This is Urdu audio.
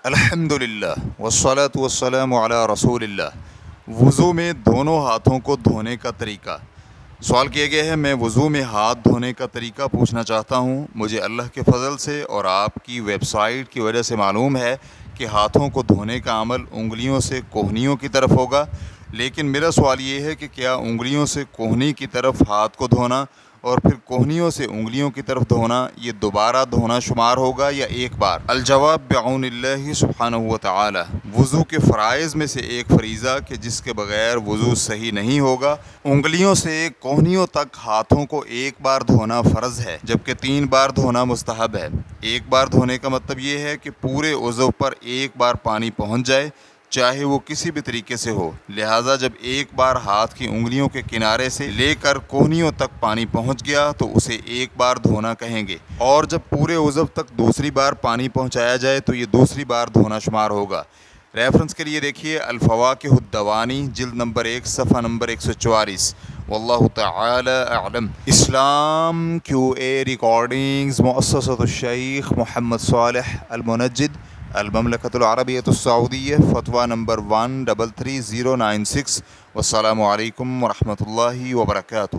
الحمدللہ والصلاة والسلام علی رسول اللہ۔ وضو میں دونوں ہاتھوں کو دھونے کا طریقہ سوال کیا گیا ہے۔ میں وضو میں ہاتھ دھونے کا طریقہ پوچھنا چاہتا ہوں۔ مجھے اللہ کے فضل سے اور آپ کی ویب سائٹ کی وجہ سے معلوم ہے کہ ہاتھوں کو دھونے کا عمل انگلیوں سے کوہنیوں کی طرف ہوگا، لیکن میرا سوال یہ ہے کہ کیا انگلیوں سے کوہنی کی طرف ہاتھ کو دھونا اور پھر کوہنیوں سے انگلیوں کی طرف دھونا یہ دوبارہ دھونا شمار ہوگا یا ایک بار؟ الجواب بعون اللہ سبحانہ و تعالی۔ وضو کے فرائض میں سے ایک فریضہ کہ جس کے بغیر وضو صحیح نہیں ہوگا، انگلیوں سے کوہنیوں تک ہاتھوں کو ایک بار دھونا فرض ہے، جبکہ 3 بار دھونا مستحب ہے۔ ایک بار دھونے کا مطلب یہ ہے کہ پورے عضو پر ایک بار پانی پہنچ جائے، چاہے وہ کسی بھی طریقے سے ہو۔ لہٰذا جب ایک بار ہاتھ کی انگلیوں کے کنارے سے لے کر کوہنیوں تک پانی پہنچ گیا تو اسے ایک بار دھونا کہیں گے، اور جب پورے عضو تک دوسری بار پانی پہنچایا جائے تو یہ دوسری بار دھونا شمار ہوگا۔ ریفرنس کے لیے دیکھیے الفواکہ الدوانی، جلد نمبر 1، صفحہ نمبر 144۔ واللہ تعالی اعلم۔ اسلام QA ریکارڈنگز، مؤسسۃ الشیخ محمد صالح المنجد، المملکۃ العربیۃ السعودیہ، فتویٰ نمبر 133096۔ والسلام علیکم ورحمۃ اللہ وبرکاتہ۔